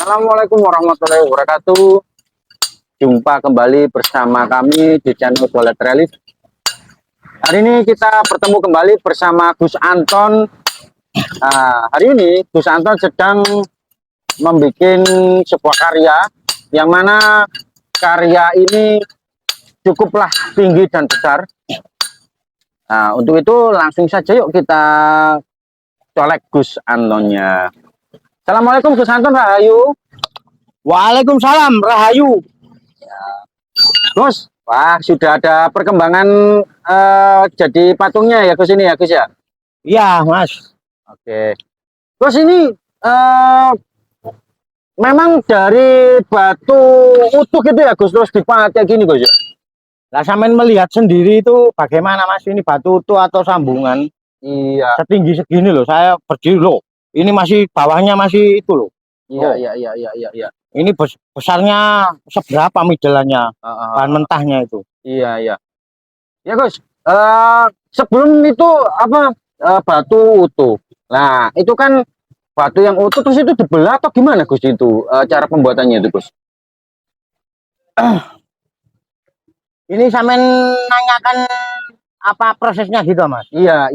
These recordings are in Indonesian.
Assalamualaikum warahmatullahi wabarakatuh. Jumpa kembali bersama kami di channel Toilet Relief. Hari ini kita bertemu kembali bersama Gus Anton. Hari ini Gus Anton sedang membuat sebuah karya, yang mana karya ini cukuplah tinggi dan besar. Untuk itu langsung saja yuk kita colek Gus Antonnya. Assalamualaikum Gus Anton, Rahayu. Waalaikumsalam, Rahayu. Gus, wah sudah ada perkembangan jadi patungnya ya Gus ini ya Gus ya? Iya Mas. Oke. Gus ini memang dari batu utuh gitu ya Gus, terus dipahat kayak gini Gus ya? Lah sampean melihat sendiri itu bagaimana Mas, ini batu utuh atau sambungan? Iya. Setinggi segini loh, saya berdiri loh. Ini masih bawahnya masih itu loh. Iya. Ini besarnya seberapa midelannya, bahan mentahnya itu. Iya. Ya Gus, sebelum itu apa batu utuh. Nah, itu kan batu yang utuh terus itu dibelah atau gimana Gus itu cara pembuatannya itu Gus? Ini sampean nanyakan apa prosesnya gitu Mas? Iya.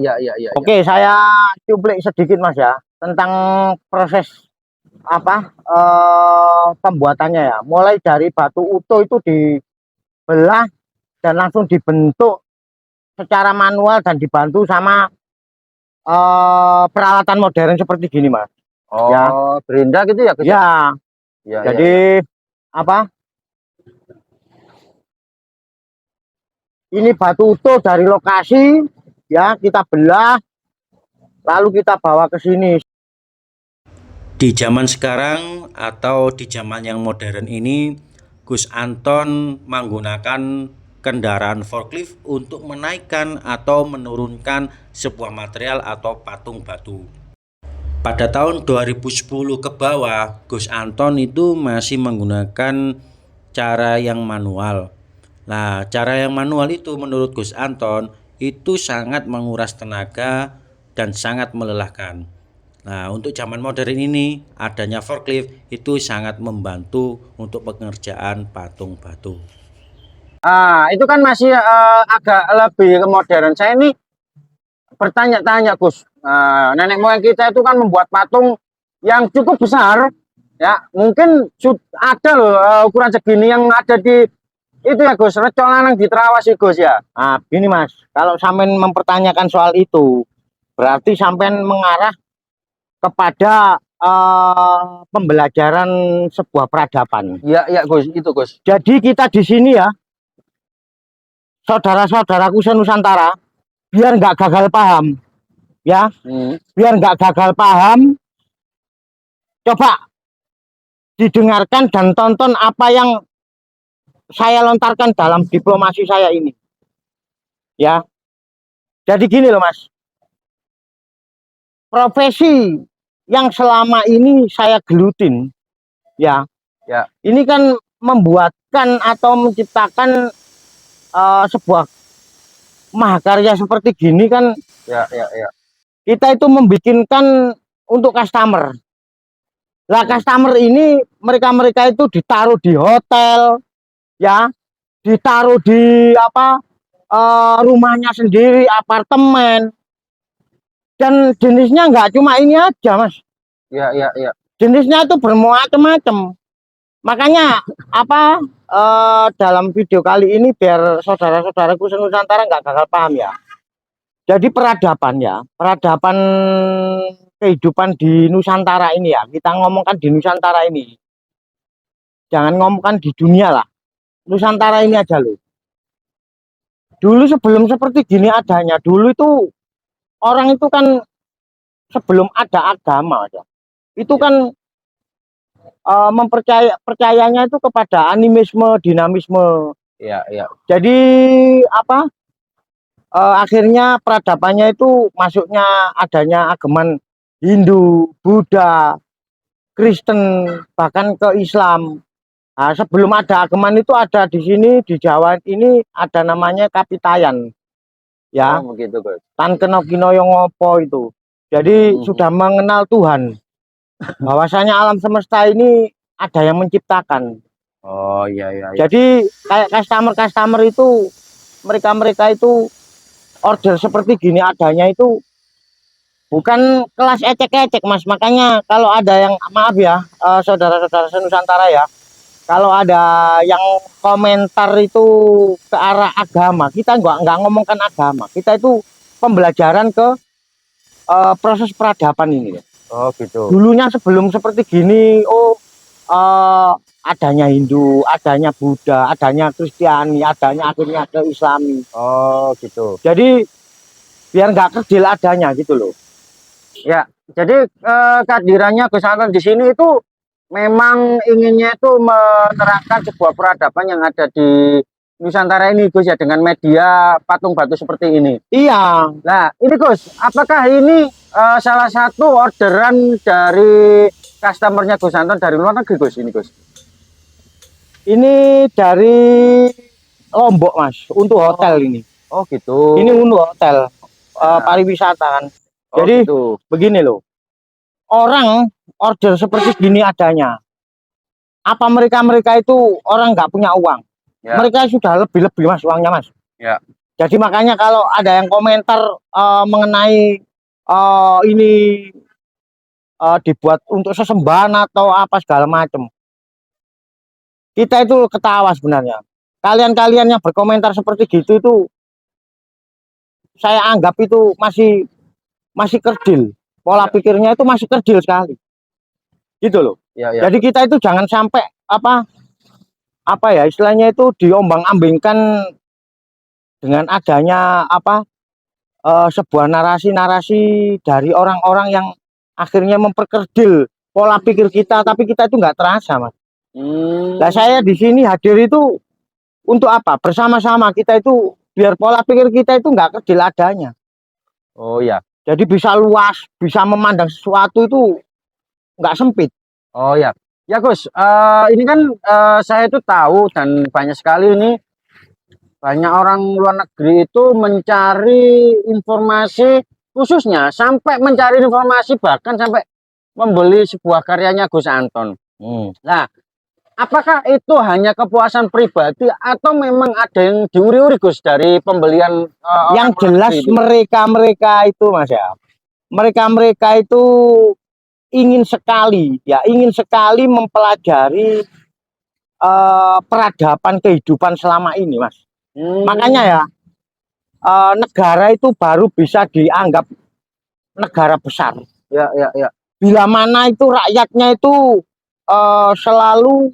Oke, saya cuplik sedikit Mas ya tentang proses apa pembuatannya ya. Mulai dari batu utuh itu dibelah dan langsung dibentuk secara manual dan dibantu sama peralatan modern seperti gini Mas. Oh ya. Gerinda gitu ya Gus? Ya. Jadi apa, ini batu utuh dari lokasi ya, kita belah lalu kita bawa ke sini. Di zaman sekarang atau di zaman yang modern ini, Gus Anton menggunakan kendaraan forklift untuk menaikkan atau menurunkan sebuah material atau patung batu. Pada tahun 2010 ke bawah, Gus Anton itu masih menggunakan cara yang manual. Nah, cara yang manual itu menurut Gus Anton itu sangat menguras tenaga dan sangat melelahkan. Nah, untuk zaman modern ini adanya forklift itu sangat membantu untuk pekerjaan patung batu. Itu kan masih agak lebih ke modern. Saya ini bertanya-tanya Gus, nenek moyang kita itu kan membuat patung yang cukup besar ya, mungkin ada loh ukuran segini yang ada di itu ya Gus, Reco Lanang di Trawasi Gus ya. Gini Mas, kalau sampean mempertanyakan soal itu berarti sampean mengarah kepada pembelajaran sebuah peradaban. Iya Gus, itu Gus. Jadi kita di sini ya, saudara-saudaraku se-Nusantara, biar nggak gagal paham, ya, biar nggak gagal paham, coba didengarkan dan tonton apa yang saya lontarkan dalam diplomasi saya ini, ya. Jadi gini loh Mas, profesi yang selama ini saya gelutin, ya, ini kan membuatkan atau menciptakan sebuah mahakarya seperti gini kan. Ya. Kita itu membikinkan untuk customer. Lah customer ini mereka itu ditaruh di hotel, ya, ditaruh di apa rumahnya sendiri, apartemen. Dan jenisnya nggak cuma ini aja Mas. Iya. Jenisnya itu bermacam-macam. Makanya apa dalam video kali ini biar saudara-saudaraku se-Nusantara nggak gagal paham ya. Jadi peradaban ya, peradaban kehidupan di Nusantara ini ya. Kita ngomongkan di Nusantara ini. Jangan ngomongkan di dunia lah. Nusantara ini aja loh. Dulu sebelum seperti gini adanya, dulu itu orang itu kan sebelum ada agama aja, itu kan percayanya itu kepada animisme, dinamisme. Iya. Jadi apa? Akhirnya peradabannya itu masuknya adanya agama Hindu, Buddha, Kristen, bahkan ke Islam. Nah, sebelum ada agama itu ada di sini di Jawa ini ada namanya Kapitayan. Ya. Oh, begitu, Gus. Tan kena kino yang ngopo itu. Jadi sudah mengenal Tuhan. Bahwasanya alam semesta ini ada yang menciptakan. Oh iya iya. Iya. Jadi kayak customer itu mereka itu order seperti gini adanya itu bukan kelas ecek-ecek Mas. Makanya kalau ada yang maaf ya saudara-saudara senusantara ya, kalau ada yang komentar itu ke arah agama, kita nggak ngomongkan agama, kita itu pembelajaran ke proses peradaban ini ya. Oh gitu. Dulunya sebelum seperti gini, adanya Hindu, adanya Buddha, adanya Kristiani, adanya akhirnya ke Islami. Oh gitu. Jadi biar nggak kerdil adanya gitu loh. Ya, jadi kehadirannya Gus Anton di sini itu memang inginnya itu menerangkan sebuah peradaban yang ada di Nusantara ini Gus ya, dengan media patung batu seperti ini. Iya, Nah, ini Gus, apakah ini salah satu orderan dari customernya Gus Anton dari luar negeri Gus ini Gus? ini dari Lombok Mas, untuk hotel ini. Oh gitu. Ini untuk hotel Nah. pariwisata kan. Oh, Jadi gitu. begini loh, orang order seperti gini adanya. Apa mereka itu orang nggak punya uang? Ya. Mereka sudah lebih Mas uangnya Mas. Ya. Jadi makanya kalau ada yang komentar mengenai ini dibuat untuk sesembahan atau apa segala macam, kita itu ketawa sebenarnya. Kalian-kalian yang berkomentar seperti gitu itu saya anggap itu masih kerdil. Pola pikirnya itu masih kerdil sekali. Gitu loh. Ya, ya. Jadi kita itu jangan sampai apa ya istilahnya itu diombang-ambingkan dengan adanya sebuah narasi-narasi dari orang-orang yang akhirnya memperkerdil pola pikir kita, tapi kita itu nggak terasa Mas. Nah saya di sini hadir itu untuk apa? Bersama-sama kita itu biar pola pikir kita itu nggak kerdil adanya. Oh ya. Jadi bisa luas, bisa memandang sesuatu itu nggak sempit. Oh ya. Ya Gus, ini kan saya itu tahu dan banyak sekali ini banyak orang luar negeri itu mencari informasi, khususnya sampai mencari informasi bahkan sampai membeli sebuah karyanya Gus Anton. Nah, apakah itu hanya kepuasan pribadi atau memang ada yang diuri-uri Gus dari pembelian Yang orang luar jelas negeri itu? mereka itu Mas ya, mereka itu ingin sekali mempelajari peradaban kehidupan selama ini Mas. Makanya ya negara itu baru bisa dianggap negara besar. Ya, ya, ya. Bila mana itu rakyatnya itu selalu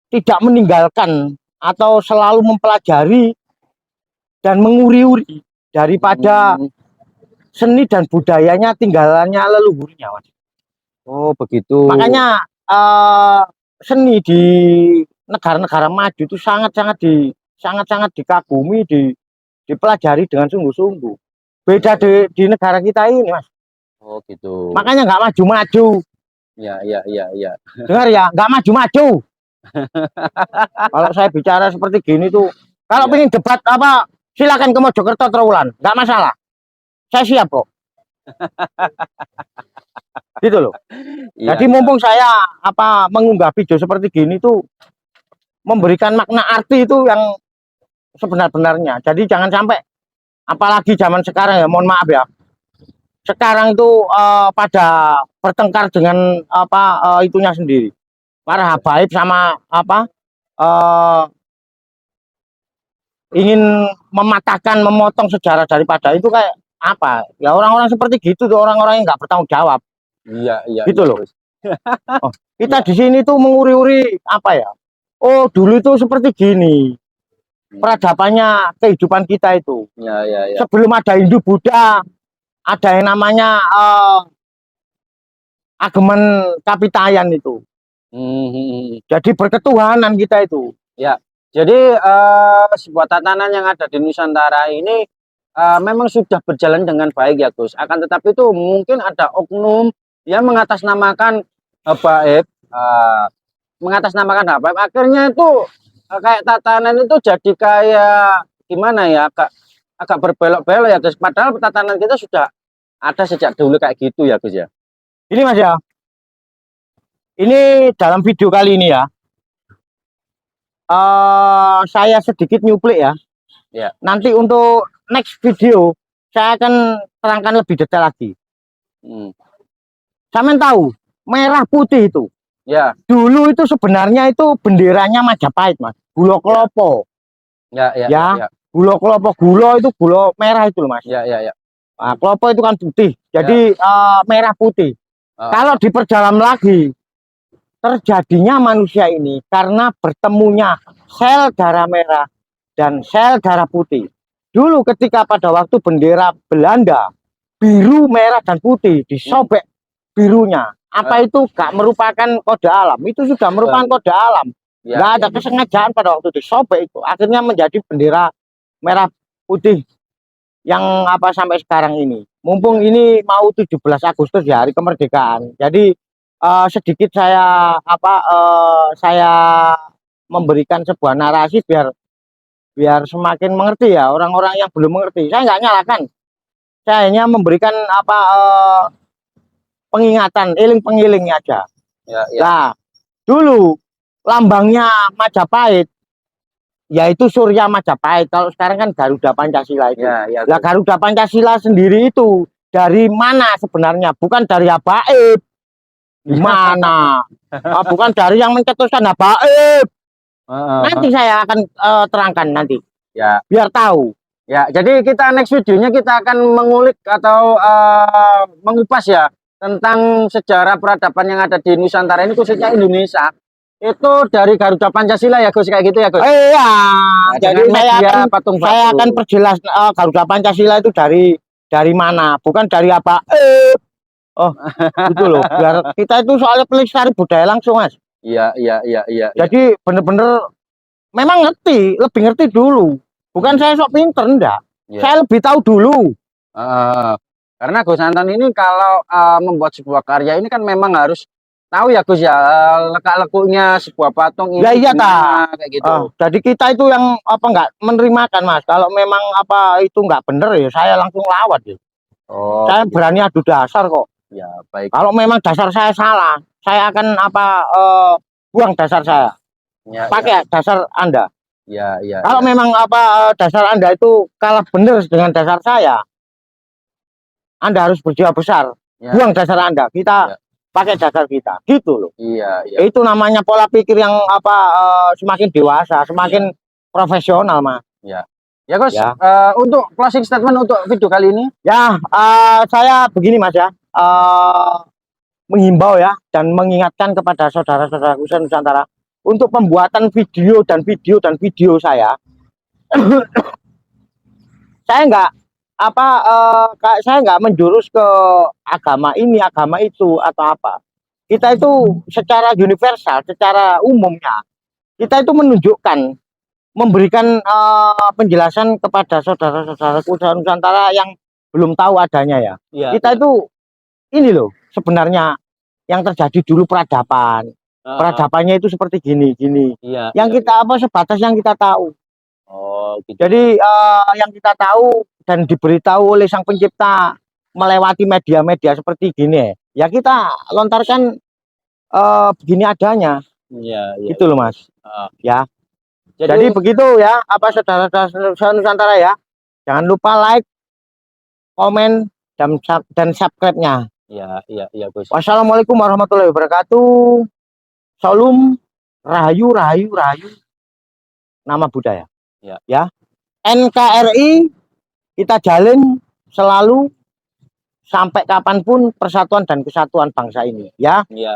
tidak meninggalkan atau selalu mempelajari dan menguri-uri daripada seni dan budayanya tinggalannya leluhurnya Mas. Oh begitu. Makanya seni di negara-negara maju itu sangat-sangat dikagumi, dipelajari dengan sungguh-sungguh. Beda di negara kita ini Mas. Oh gitu. Makanya nggak maju-maju. Ya, ya, ya, ya. Dengar ya, nggak maju-maju. Kalau saya bicara seperti gini tuh, kalau Ya. pengen debat silakan ke Mojokerto Trawulan, nggak masalah. Saya siap kok. Gitu loh. Ya, Jadi mumpung saya mengunggah video seperti gini tuh memberikan makna arti itu yang sebenar-benarnya. Jadi jangan sampai apalagi zaman sekarang ya, mohon maaf ya. Sekarang itu pada bertengkar dengan itunya sendiri. Para habaib sama ingin mematahkan, memotong sejarah daripada itu kayak apa? Ya orang-orang seperti gitu tuh orang-orang yang nggak bertanggung jawab. iya, iya. Gitu iya, loh. Gus. Kita di sini tuh menguri-uri apa ya? Oh dulu itu seperti gini. Peradabannya kehidupan kita itu. Ya, ya, ya. Sebelum ada Hindu Buddha, ada yang namanya Ageman Kapitayan itu. Jadi berketuhanan kita itu. Ya, jadi sebuah tatanan yang ada di Nusantara ini memang sudah berjalan dengan baik ya Gus. Akan tetapi itu mungkin ada oknum yang mengatasnamakan habaib, akhirnya itu kayak tatanan itu jadi kayak gimana ya, agak berbelok-belok ya Gus. Padahal tatanan kita sudah ada sejak dulu kayak gitu ya Gus ya. Ini Mas ya. Ini dalam video kali ini ya. Saya sedikit nyuplik ya. Ya. Nanti untuk next video saya akan terangkan lebih detail lagi. Sampean tahu merah putih itu. Ya. Dulu itu sebenarnya itu benderanya Majapahit Mas. Gula Klopo. Ya. Gula Klopo, gula itu gula merah itu loh Mas. Ya. Nah, klopo itu kan putih, jadi merah putih. Kalau diperdalam lagi, terjadinya manusia ini karena bertemunya sel darah merah dan sel darah putih. Dulu ketika pada waktu bendera Belanda, biru, merah, dan putih disobek birunya. Apa itu gak merupakan kode alam? Itu sudah merupakan kode alam. Nggak ada kesengajaan pada waktu disobek itu. Akhirnya menjadi bendera merah putih yang apa sampai sekarang ini. Mumpung ini mau 17 Agustus ya, hari kemerdekaan. Jadi sedikit saya saya memberikan sebuah narasi biar semakin mengerti ya orang-orang yang belum mengerti. Saya nggak nyalakan. Saya hanya memberikan pengingatan, pengiling aja. Nah, dulu lambangnya Majapahit yaitu Surya Majapahit. Kalau sekarang kan Garuda Pancasila itu. Lah Garuda Pancasila sendiri itu dari mana sebenarnya? Bukan dari Habaib. Gimana? Bukan dari yang mencetuskan Habaib. Nanti saya akan terangkan nanti. Ya. Biar tahu. Ya, jadi kita next videonya kita akan mengulik atau mengupas ya tentang sejarah peradaban yang ada di Nusantara ini khususnya Indonesia. Itu dari Garuda Pancasila ya Gus, kayak gitu ya Gus? Iya. Nah, jadi saya akan perjelas Garuda Pancasila itu dari mana, bukan dari apa. Oh, gitu loh. Biar kita itu soalnya pelestari budaya langsung Mas. Iya. Jadi bener-bener memang lebih ngerti dulu. Bukan saya sok pinter, enggak. Saya lebih tahu dulu. Karena Gus Anton ini kalau membuat sebuah karya ini kan memang harus tahu ya Gus ya, lekak-lekuknya sebuah patung ini. Ya iya kayak gitu. Jadi kita itu yang nggak menerimakan Mas. Kalau memang itu nggak bener ya saya langsung lawat ya. Saya berani adu dasar kok. Ya baik. Kalau memang dasar saya salah, saya akan buang dasar saya. Pakai dasar Anda. Ya. Kalau memang dasar Anda itu kalah bener dengan dasar saya, Anda harus berjiwa besar. Buang dasar Anda. Kita pakai dasar kita, gitu loh. Iya. Itu namanya pola pikir yang semakin dewasa, semakin profesional Mas. Ya Gus, untuk closing statement untuk video kali ini ya, saya begini Mas ya, menghimbau ya dan mengingatkan kepada saudara-saudaraku Nusantara untuk pembuatan video saya. Saya nggak menjurus ke agama ini, agama itu atau apa. Kita itu secara universal, secara umumnya, kita itu menunjukkan, memberikan penjelasan kepada saudara-saudaraku Nusantara yang belum tahu adanya ya. Kita itu ini loh sebenarnya yang terjadi dulu peradaban. Peradabannya itu seperti gini. Yang kita sebatas yang kita tahu. Gitu. Jadi yang kita tahu dan diberitahu oleh Sang Pencipta melewati media-media seperti gini ya kita lontarkan begini adanya. Gitu loh Mas. Ya. Jadi begitu ya saudara-saudara Nusantara ya. Jangan lupa like, komen dan subscribe-nya. Iya Gus. Wassalamualaikum warahmatullahi wabarakatuh. Salam rahayu. Nama budaya. Ya. NKRI kita jalin selalu sampai kapanpun persatuan dan kesatuan bangsa ini ya. Iya.